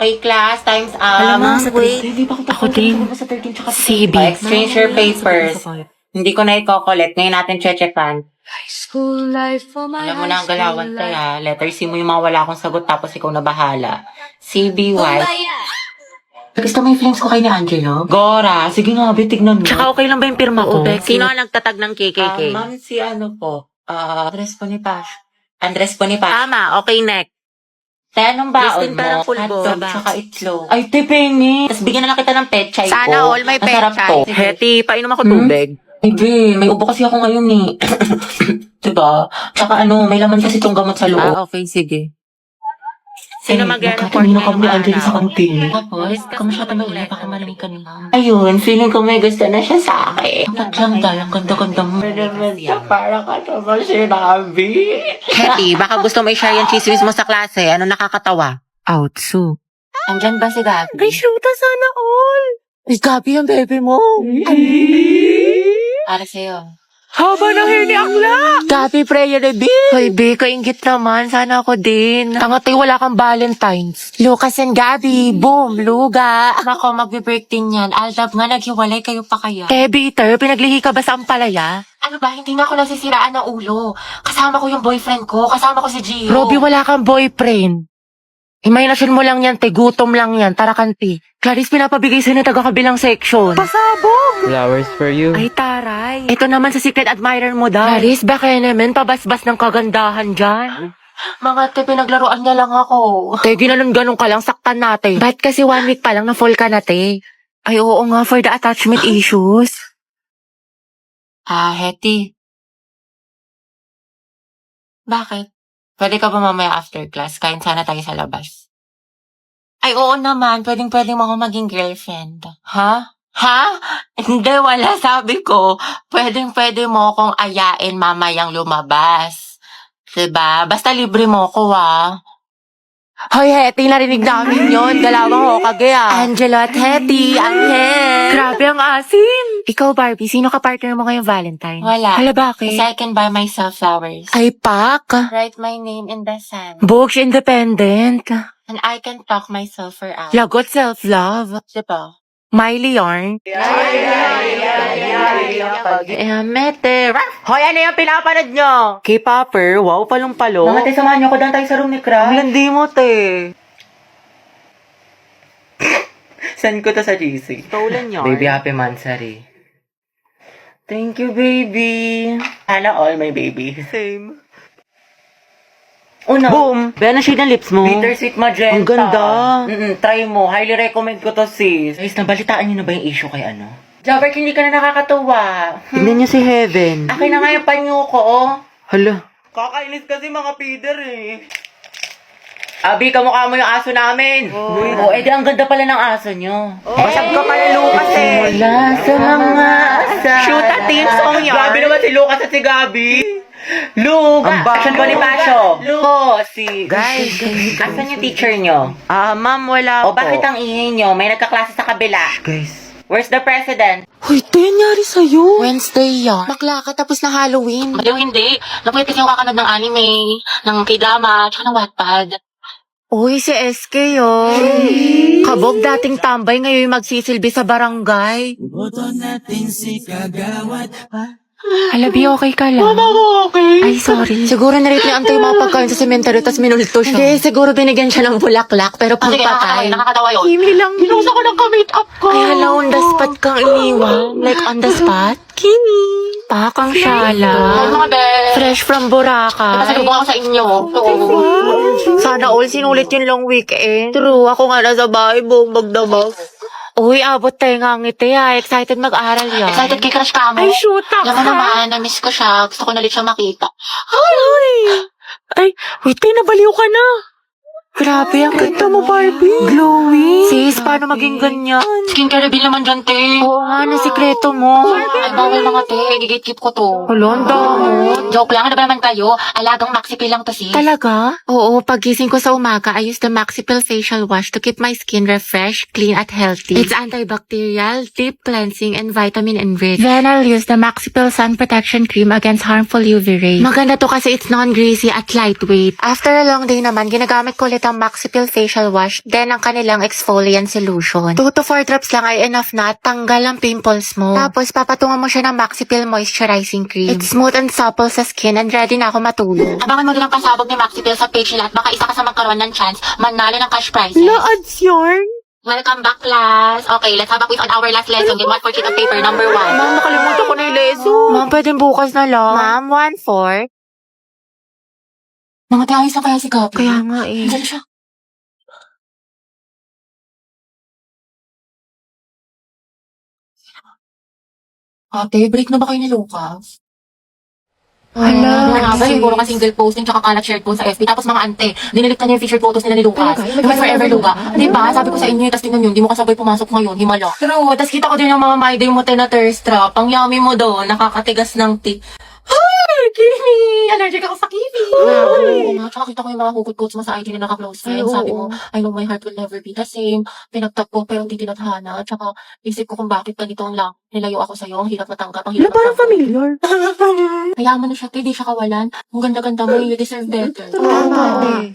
Okay, class, time's up. Alam mo, sa wait. Hindi pa Ako din. Sa 13 tsaka CB. Exchange your papers. Hindi ko na i-collect. Ngayon natin checkan. School life for my Alam mo na ang galawan kaya. Letter C mo yung mga wala akong sagot tapos ikaw na bahala. CBY. Gusto mo yung flames ko kay ni Angelo? Gora, sige nga, tignan mo. Tsaka okay lang ba yung pirma ko? Sino ang nagtatag ng KKK? Ma'am, si ano po? Andres Bonifacio. Andres Bonifacio. Tama, okay, next. Te, anong baon Listing mo? parang full bowl. Hotdog, tsaka itlog. Ay, te, pengi. Tapos bigyan na lang kita ng pechay ko. Sana all may Masarap pechay. to. Heti, painom ako tubig. Ay, be, may ubo kasi ako ngayon eh. Diba? Tsaka may laman kasi itong gamot sa loob. Okay, sige. Sino Nagkakamino kami ni Angelo sa kantin. Tapos, kamusya tayo ulit, baka malamig ka naman. Ayun, feeling ko may gusto na siya sa akin. Tatyang dahil, ang ganda-ganda mo. Para ka naman sinabi. Heti, baka gusto mo i-share yung chismis mo sa klase. Ano nakakatawa? Outsu. Andyan ba si Gabi? Ay, shoota, sana all. Ay, Gabi ang bebe mo. Para sa'yo. Haba ng hair ni Akla! Gabi, prayer na din! Hoy, be, kaingit naman. Sana ako din. Tangatay, wala kang Valentine's. Lucas and Gabi, boom, luga. Ako, magbe-birthday niyan. Aldab nga, naghiwalay kayo pa kaya. Bitter, pinaglihi ka ba sa ampalaya? Ano ba, hindi na ako nasisiraan ng ulo. Kasama ko yung boyfriend ko. Kasama ko si Gio. Robby, wala kang boyfriend. Imahinasyon mo lang yan, te. Gutom lang yan. Tara, kanti. Clarice, pinapabigay sa'yo na taga-kabilang section. Pasabog! Flowers for you. Ay, taray. Ito naman sa secret admirer mo daw. Clarice, baka naman pabasbas ng kagandahan dyan. Mga te, pinaglaruan niya lang ako. Te, ginanon-ganon ka lang, saktan natin. Ba't kasi 1 week pa lang na full ka na, te? Ay, oo nga, for the attachment issues. Heti. Bakit? Pwede ka ba mamaya after class? Kain sana tayo sa labas. Ay, oo naman. Pwedeng-pwede mo ako maging girlfriend. Ha? Ha? Hindi, wala. Sabi ko, pwedeng-pwede mo akong ayain mamayang lumabas. Diba? Basta libre mo ko, Hoy, Hetty, narinig namin yun. Galawang Hokage, Angelo at Hetty, Angel. Grabe ang asim. Ikaw, Barbie, sino ka partner mo ngayong Valentine? Wala. Hala, bakit? Kasi I can buy myself flowers. Ay, pak. Write my name in the sand. Books independent. And I can talk myself for out. Lagot self-love. Diba? Miley yarn. Mete. Hoy, ano yung pinapanood nyo? K-popper, wow, palong-palo. Mga te, samahan niyo ko doon tayo sa room ni Crush. Landi mo, te. Send ko to sa GC. Stolen yarn. Baby, happy mansari. Thank you, baby. Sana all my baby. Same. Una, Boom! Bayan ang shade ng lips mo. bittersweet magenta. Ang ganda. Try mo. Highly recommend ko to, sis. Guys, nabalitaan niyo na ba yung issue kay ano? Jabert, hindi ka na nakakatuwa. Tignan niyo si Heaven. Akin na nga yung panyo ko, oh. Hala. Kakainis kasi mga feeder eh. Abi, kamukha mo yung aso namin. Oh, edi ang ganda pala ng aso nyo. Basag ka pala, Lucas, eh. Wala sa mga asa. Shoot a team song yarn. Grabe naman si Lucas at si Gabi. Luga. Ang ba- Asan Bonifacio? Lugo. Si... Guys. Asan yung teacher nyo? Ma'am, wala O bakit ang ingay nyo? May nagkaklase sa kabila. Guys. Where's the president? Hoy, ito yung nangyari sa'yo. Wednesday yan. Bakla ka tapos na Halloween. Maliw hindi. Napuyat kasi ako kakanood ng anime, ng k-drama, tsaka ng Wattpad. Uy, si SK yun. Kabog dating tambay, ngayon magsisilbi sa barangay. Halabi, okay ka lang? Okay. Ay, sorry. Siguro narito yung mga pagkain sa sementeryo tapos minulto siya. Hindi, siguro binigyan siya ng bulaklak pero Sige, pangpatay. nakakatawa yun. Kimi lang yun. Pinusa ko ng ka-makeup ko. Ay, hala, on the spot kang iniwan. Like, on the spot? Kimi. Pakang Ay, syala. mga be. Fresh from Boracay. Pasalubong ako sa inyo. Sana all sinulit yung long weekend. True, ako nga nasa bahay, buong magdamag. Uy, abot tayo nga ngiti ha. Excited mag-aral yan. Excited kay Crush ka mo? Ay, shoot up Alam mo naman, na-miss ko siya. Gusto ko na ulit siya makita. Ay, wait, tayo nabaliw ka na. Grabe, ang ganda mo, Barbie. Glowing. Sis, paano maging ganyan? Skincare reveal naman dyan, te. Oo nga, na sikreto mo. Ay, bawal mga te. Gigit-keep ko to. Holanda mo. Joke lang. Ano ba naman kayo? Alagang maxipil lang to, sis. Talaga? Oo, pagising ko sa umaga, I use the Maxipil Facial Wash to keep my skin refreshed, clean, at healthy. It's antibacterial, deep cleansing, and vitamin enriched. Then I'll use the Maxipil Sun Protection Cream against harmful UV rays. Maganda to kasi it's non-greasy at lightweight. After a long day naman, ginagamit ko ulit ang Maxipil Facial Wash, then ang kanilang exfoliant solution. 2 to 4 drops lang ay enough na at tanggal ang pimples mo. Tapos papatungan mo siya ng Maxipil Moisturizing Cream. It's smooth and supple sa skin and ready na ako matulog. Abangan mo din ang pasabog ni Maxipil sa page nila at baka isa ka sa magkaroon ng chance manalo ng cash prizes. Ads yarn? Welcome back, class. Okay, let's have a quiz on our last lesson. Get 1 for sheet of paper, number 1. Ma'am, nakalimutan ko na yung lesson. Ma'am, pwedeng bukas na lang. Ma'am, 1-4. Mga tiyayos na kaya si Gabi. Kaya nga eh. Diyan siya. Ate, break na ba kayo ni Lucas? Hala. Siguro ka single posting tsaka kalat shared po sa FB. Tapos mga ante, dinilit na niya yung featured photos nila ni Lucas. Yung forever Luga. Diba? Sabi ko sa inyo, tapos tingnan yun, di mo kasabay pumasok ngayon, himala. True, tapos kita ko din yung mga my day mo na thirst trap. Ang yummy mo doon, nakakatigas ng tea. Ay, Kimi! Allergic ako sa Kimi! Oo nga, tsaka kita ko yung mga hugot quotes mo sa IG na naka-close friends. Sabi mo, I know my heart will never be the same. Pinagtag ko pero hindi tinadhana. Tsaka isip ko kung bakit ganito ang lang. Nilayo ako sa'yo, ang hirap matanggap, ang hirap matanggap. familiar. Kaya mo na siya, di siya kawalan. Ang ganda-ganda mo, you deserve better.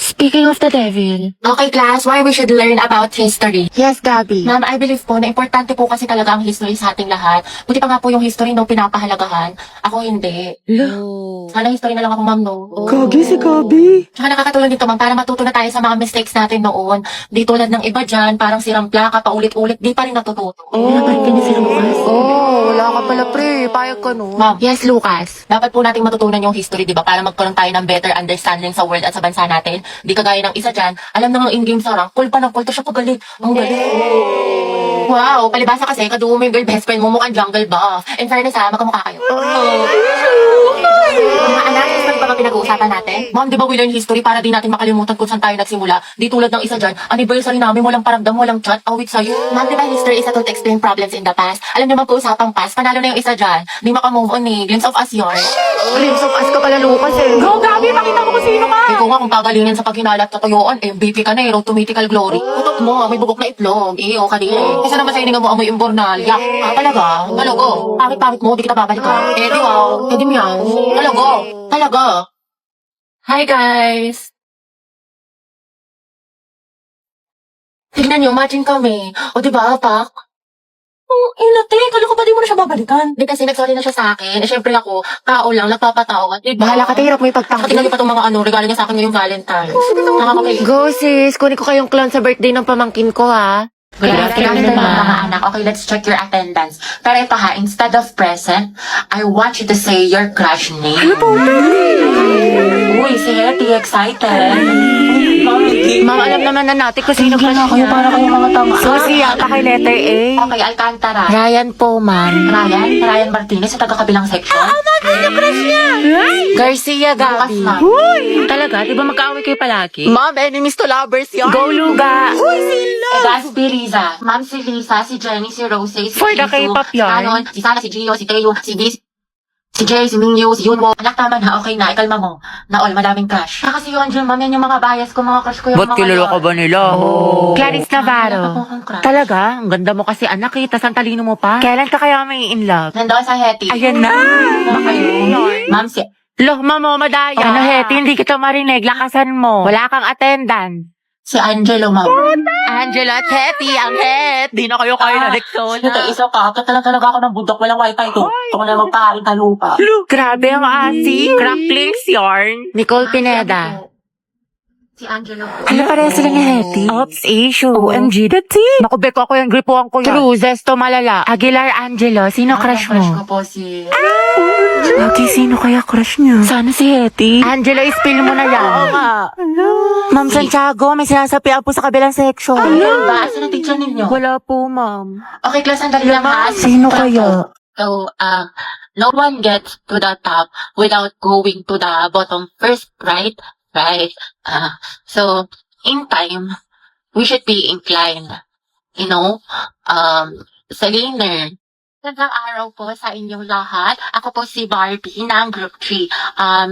Speaking of the devil. Okay, class, why we should learn about history. Yes, Gabi. Ma'am, I believe po na importante po kasi talaga ang history sa ating lahat. Buti pa nga po yung history nung pinapahalagahan. Ako hindi. Sana history na lang ako, ma'am, no? si Gabi. Tsaka nakakatulong dito, ma'am, para matuto na tayo sa mga mistakes natin noon. Di tulad ng iba dyan, parang sirang plaka, paulit-ulit, di pa rin natututo. Wala ka pala, pre. Payag ka, no? Ma'am, Yes, Lucas. dapat po nating matutunan yung history, di ba? Para magkaroon tayo ng better understanding sa world at sa bansa natin. Di kagaya ng isa dyan, alam na ng in-game sa rank, call pa ng call, siya pagaling. Ang galing. Wow, palibasa kasi, kadugo mo yung girl best friend mo, mukhang jungle buff. In fairness ha, magkamukha kayo. Mga anak, history pa ba pinag-uusapan natin? Ma'am, di ba we learn history para di natin makalimutan kung saan tayo nagsimula? Di tulad ng isa dyan, anniversary namin, walang paramdam, walang chat, awit sa'yo. Ma'am, di ba history is a tool to explain problems in the past? Alam niyo mag-uusapang past, panalo na yung isa dyan. Di makamove on eh, glimpse of us yun. Glimpse of us ka pala, Lucas, eh. Go, Gabi! Makita mo kung sino ka! Ikaw nga kung gagalingin sa paghinala at katuyuan, MVP ka na eh, road to mythical glory. Putot mo, may bubok na itlog. Iyo ka din. Isa naman sa hininga mo, amoy imbornal. Yak, talaga? Talago? Pangit-pangit mo, di kita babalikan. Eh, di wow. Eh, di meow. Talago? Talaga? Hi, guys! Tignan nyo, matching kami. O, di ba, Pak? Inate, kala ko ba di mo na siya babalikan? Di kasi nagsorry na siya sa akin. Eh, syempre ako, tao lang, nagpapatawa. Diba? Bahala ka, hirap mo Saka ipagtanggol. tingnan niyo pa itong mga regalo niya sa akin ngayong Valentine's. Nakakapay. Go, sis. Kunin ko kayong clown sa birthday ng pamangkin ko, ha? Good afternoon, mga anak. Okay, let's check your attendance. Pero ito ha, instead of present, I want you to say your crush name. Ano po? Uy, si Hetty, excited. Ma'am, alam naman na natin kung sino crush niya. Para kayo mga tama. Susi, yata kay letter A. Okay, Alcantara. Ryan po, ma'am. Ryan Martinez, sa taga-kabilang section. Garcia, Gabi. Lucas, ma'am. Talaga? Di ba magkaaway kayo palagi? Ma'am, enemies to lovers yan. Go, Luga. Gaspi, Liza. Ma'am, si Lisa, si Jenny, si Rose, si For the Jisoo, K-pop yarn. Anon, si Sana, si Gio, si Teo, si Viz, si Jay, si Mingyu, si Yunwo. Anak, tama na, okay na, ikalma mo. Na all, madaming crush. Kasi yun, Jun, ma'am, yan yung mga bias ko, mga crush ko yung mga yun. nila? Clarice Navarro. Wala pa po akong crush. Talaga? Ang ganda mo kasi anak eh, tas ang talino mo pa. Kailan ka kaya may in love? Nandoon sa Hetty. Ayan na. Ba kayo? Ma'am, si... Loh, mamo, madaya. Ano, Hetty, hindi kita marinig. Lakasan mo. Wala kang attendance. Si Angelo, ma'am. Angela at Hetty, ang het. Di na kayo kayo na Dexona. Ito, isa ka. Katalang talaga ako ng budok. Walang wifi to. Ito ko na magpaharin sa lupa. Grabe ang asi. Cracklings yarn. Nicole Pineda. Si Angelo. Ano pareha sila ni Hetty? Oops, issue. OMG, that's it. Naku, Beko, ako yung gripuan ko yan. True, Zesto Malala. Aguilar Angelo, sino crush Crush mo? ko po si... Lagi, sino kaya crush niya? Sana si Hetty. Angelo, spill mo na yan. Oo nga. Ma'am Santiago, may sinasapian po sa kabilang section. Ano ba? Sino teacher ninyo? Wala po, ma'am. Okay, class, sandali lang ha. Sino kaya? So, no one gets to the top without going to the bottom first, right? Right. So, in time, we should be inclined Selena. Magandang araw po sa inyong lahat. Ako po si Barbie ng Group 3.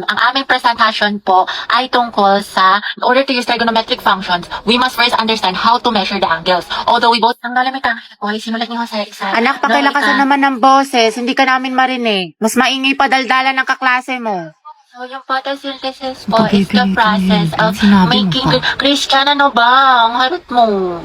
Ang aming presentation po ay tungkol sa, in order to use trigonometric functions, we must first understand how to measure the angles. Although we both, ang lalamig ka, simulat niyo sa isa. Anak, pakilakasan naman ng boses. Hindi ka namin marinig. Mas maingay pa daldalan ng kaklase mo. So, yung photosynthesis po is the process of making... Christian, ano ba? Ang harot mo.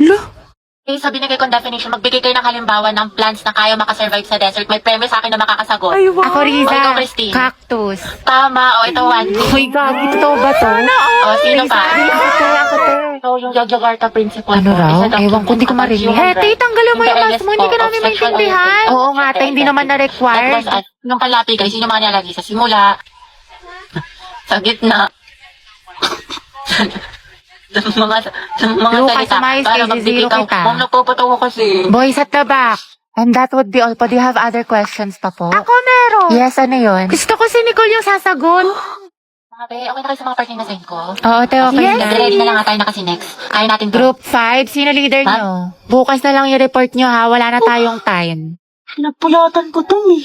Okay, sa binigay kong definition, magbigay kayo ng halimbawa ng plants na kaya makasurvive sa desert. May premyo sa akin na makakasagot. Ako, O, ikaw, Riza. Christine. Cactus. Tama. O, ito, one. Uy, gagi. Totoo ba to? O, sino pa? Ako, te. So, yung Yogyakarta principle Ano po raw? is a document Ewan ko, hindi ko about marinig. human Hete, rights tanggalin mo in the yung mask earliest mo. Hindi ka form namin of sexual maintindihan. orientation Oo nga, te. Hindi naman that na-required. was at yung kalapi, guys, yun yung mga nilalagay sa simula, sa gitna, sa mga Lucas, salita, umayos para kayo, magbigay zero ka. kita. Ma'am, nagpapatawa kasi. Boys at the back. And that would be all po. Do you have other questions pa po? Ako meron. Yes, ano yun? Gusto ko si Nicole yung sasagot. Mga be, okay na kayo sa mga partner na send ko? Oo, te, okay Yes, na. ready na lang nga tayo na kasi next. Kaya natin to. Group 5, sino leader Ma'am? nyo? Bukas na lang i-report nyo ha, wala na tayong time. Nagpulatan ko to eh.